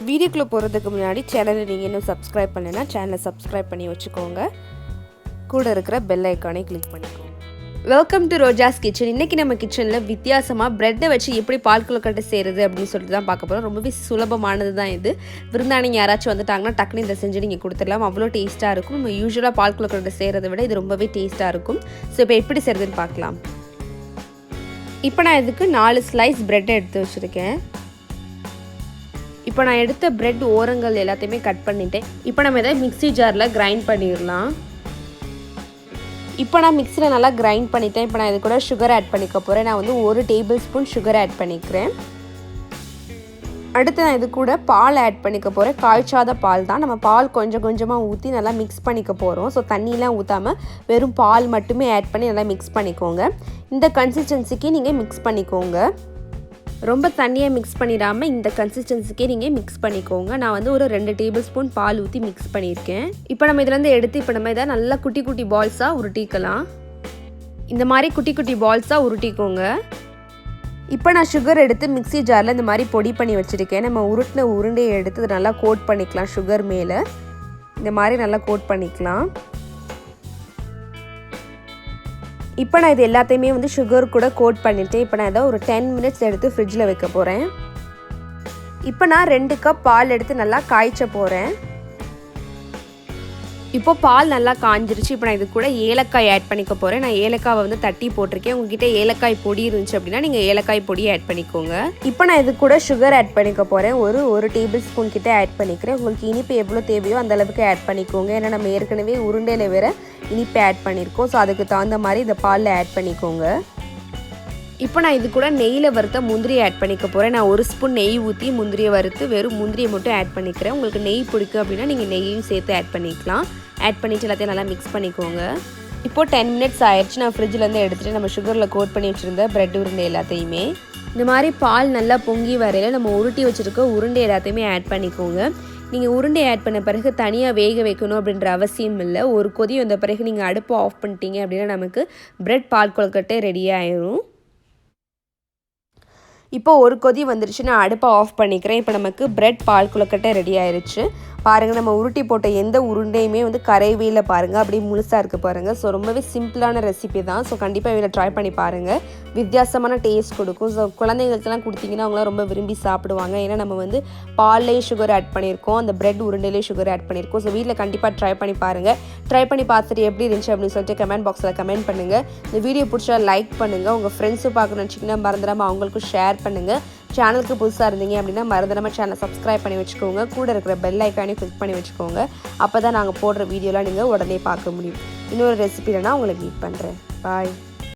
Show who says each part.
Speaker 1: வீடியோக்குள்ள போகிறதுக்கு முன்னாடி சேனலை நீங்கள் இன்னும் சப்ஸ்கிரைப் பண்ணலைன்னா சேனலை சப்ஸ்கிரைப் பண்ணி வச்சுக்கோங்க. கூட இருக்கிற பெல் ஐக்கானை கிளிக் பண்ணிக்கோங்க. Welcome to Roja's kitchen. இன்றைக்கி நம்ம கிச்சனில் வித்தியாசமாக ப்ரெட்டை வச்சு எப்படி பால் கொழுக்கட்டை செய்கிறது அப்படின்னு சொல்லிட்டு தான் பார்க்க போகிறோம். ரொம்பவே சுலபமானது தான் இது. விருந்தானிங்க யாராச்சும் வந்துட்டாங்கன்னா டக்குனு இதை செஞ்சு நீங்கள் கொடுத்துடலாம். அவ்வளோ டேஸ்ட்டாக இருக்கும். நம்ம யூஸ்வலாக பால் கொழுக்கட்டை செய்கிறத விட இது ரொம்பவே டேஸ்ட்டாக இருக்கும். ஸோ இப்போ எப்படி செய்கிறதுன்னு பார்க்கலாம். இப்போ நான் இதுக்கு 4 ஸ்லைஸ் ப்ரெட்டை எடுத்து வச்சுருக்கேன். இப்போ நான் எடுத்த ப்ரெட் ஓரங்கள் எல்லாத்தையுமே கட் பண்ணிட்டேன். இப்போ நம்ம இதை மிக்ஸி ஜாரில் கிரைண்ட் பண்ணிடலாம். இப்போ நான் மிக்ஸியில் நல்லா கிரைண்ட் பண்ணிட்டேன். இப்போ நான் இது கூட சுகர் ஆட் பண்ணிக்க போகிறேன். நான் வந்து 1 டேபிள் ஸ்பூன் சுகர் ஆட் பண்ணிக்கிறேன். அடுத்து நான் இது கூட பால் ஆட் பண்ணிக்க போகிறேன். காய்ச்சாத பால் தான். நம்ம பால் கொஞ்சம் கொஞ்சமாக ஊற்றி நல்லா மிக்ஸ் பண்ணிக்க போகிறோம். ஸோ தண்ணியெலாம் ஊற்றாமல் வெறும் பால் மட்டுமே ஆட் பண்ணி நல்லா மிக்ஸ் பண்ணிக்கோங்க. இந்த கன்சிஸ்டன்சிக்கு நீங்கள் மிக்ஸ் பண்ணிக்கோங்க. ரொம்ப தண்ணியாக மிக்ஸ் பண்ணிடாமல் இந்த கன்சிஸ்டன்சிக்கே நீங்கள் மிக்ஸ் பண்ணிக்கோங்க. நான் வந்து ஒரு 2 டேபிள் ஸ்பூன் பால் ஊற்றி மிக்ஸ் பண்ணியிருக்கேன். இப்போ நம்ம இதுலேருந்து எடுத்து இப்போ நம்ம இதை நல்லா குட்டி குட்டி பால்ஸாக உருட்டிக்கலாம். இந்த மாதிரி குட்டி குட்டி பால்ஸாக உருட்டிக்கோங்க. இப்போ நான் சுகர் எடுத்து மிக்ஸி ஜாரில் இந்த மாதிரி பொடி பண்ணி வச்சுருக்கேன். நம்ம உருட்டின உருண்டையை எடுத்து இதை நல்லா கோட் பண்ணிக்கலாம். சுகர் மேலே இந்த மாதிரி நல்லா கோட் பண்ணிக்கலாம். இப்போ நான் இது எல்லாத்தையுமே வந்து சுகர் கூட கோட் பண்ணிவிட்டேன். இப்போ நான் இதை ஒரு 10 மினிட்ஸ் எடுத்து ஃப்ரிட்ஜில் வைக்க போகிறேன். இப்போ நான் 2 கப் பால் எடுத்து நல்லா காய்ச்ச போகிறேன். இப்போ பால் நல்லா காஞ்சிருச்சு. இப்போ நான் இது கூட ஏலக்காய் ஆட் பண்ணிக்க போகிறேன். நான் ஏலக்காவை வந்து தட்டி போட்டிருக்கேன். உங்ககிட்ட ஏலக்காய் பொடி இருந்துச்சு அப்படின்னா நீங்கள் ஏலக்காய் பொடி ஆட் பண்ணிக்கோங்க. இப்போ நான் இது கூட சுகர் ஆட் பண்ணிக்க போகிறேன். ஒரு டேபிள் ஸ்பூன் கிட்டே ஆட் பண்ணிக்கிறேன். உங்களுக்கு இனிப்பு எவ்வளோ தேவையோ அந்த அளவுக்கு ஆட் பண்ணிக்கோங்க. ஏன்னா நம்ம ஏற்கனவே உருண்டையில் வேறு இனிப்பு ஆட் பண்ணியிருக்கோம். ஸோ அதுக்கு தகுந்த மாதிரி இந்த பாலில் ஆட் பண்ணிக்கோங்க. இப்போ நான் இது கூட நெய்யில் வறுத்த முந்திரியை ஆட் பண்ணிக்க போகிறேன். நான் 1 ஸ்பூன் நெய் ஊற்றி முந்திரியை வறுத்து வெறும் முந்திரியை மட்டும் ஆட் பண்ணிக்கிறேன். உங்களுக்கு நெய் பிடிக்கும் அப்படின்னா நீங்கள் நெய்யும் சேர்த்து ஆட் பண்ணிக்கலாம். ஆட் பண்ணிவிட்டு எல்லாத்தையும் நல்லா மிக்ஸ் பண்ணிக்கோங்க. இப்போது 10 மினிட்ஸ் ஆயிடுச்சு. நான் ஃப்ரிட்ஜிலேருந்து எடுத்துகிட்டு நம்ம சுகரில் கோட் பண்ணி வச்சுருந்த ப்ரெட் உருண்டை எல்லாத்தையுமே இந்த மாதிரி பால் நல்லா பொங்கி வரையில் நம்ம உருட்டி வச்சுருக்க உருண்டை எல்லாத்தையுமே ஆட் பண்ணிக்கோங்க. நீங்கள் உருண்டை ஆட் பண்ண பிறகு தனியாக வேக வைக்கணும் அப்படின்ற அவசியம் இல்லை. ஒரு கொதி வந்த பிறகு நீங்கள் அடுப்பை ஆஃப் பண்ணிட்டீங்க அப்படின்னா நமக்கு ப்ரெட் பால் கொழுக்கட்டை ரெடியாக ஆயிரும். இப்போ ஒரு கொதி வந்துருச்சு. நான் அடுப்பை ஆஃப் பண்ணிக்கிறேன். இப்போ நமக்கு ப்ரெட் பால் கொழுக்கட்டை ரெடி ஆயிடுச்சு. பாருங்கள், நம்ம உருட்டி போட்ட எந்த உருண்டையுமே வந்து கரையவே இல்லை. பாருங்கள், அப்படியே முழுசாக இருக்குது பாருங்கள். ஸோ ரொம்பவே சிம்பிளான ரெசிபி தான். ஸோ கண்டிப்பாக இதில் ட்ரை பண்ணி பாருங்கள். வித்தியாசமான டேஸ்ட் கொடுக்கும். ஸோ குழந்தைங்களுக்கெல்லாம் கொடுத்தீங்கன்னா அவங்களாம் ரொம்ப விரும்பி சாப்பிடுவாங்க. ஏன்னா நம்ம வந்து பால்லேயே சுகர் ஆட் பண்ணியிருக்கோம், அந்த ப்ரெட் உருண்டையிலே சுகர் ஆட் பண்ணியிருக்கோம். ஸோ வீட்டில் கண்டிப்பாக ட்ரை பண்ணி பாருங்கள். ட்ரை பண்ணி பார்த்துட்டு எப்படி இருந்துச்சு அப்படின்னு சொல்லிட்டு கமெண்ட் பாக்ஸில் கமெண்ட் பண்ணுங்கள். இந்த வீடியோ பிடிச்சா லைக் பண்ணுங்கள். உங்கள் ஃப்ரெண்ட்ஸும் பார்க்கணும்னு வச்சிங்கன்னா மறந்துடாமல் அவங்களுக்கும் ஷேர் பண்ணுங்கள். சேனலுக்கு புதுசாக இருந்தீங்க அப்படின்னா மறந்துடாமல் சேனலை சப்ஸ்கிரைப் பண்ணி வச்சுக்கோங்க. கூட இருக்கிற பெல் ஐக்கானையும் கிளிக் பண்ணி வச்சுக்கோங்க. அப்போ தான் நாங்கள் போடுற வீடியோலாம் நீங்கள் உடனே பார்க்க முடியும். இன்னொரு ரெசிபியில் நான் உங்களை மீட் பண்ணுறேன். பாய்.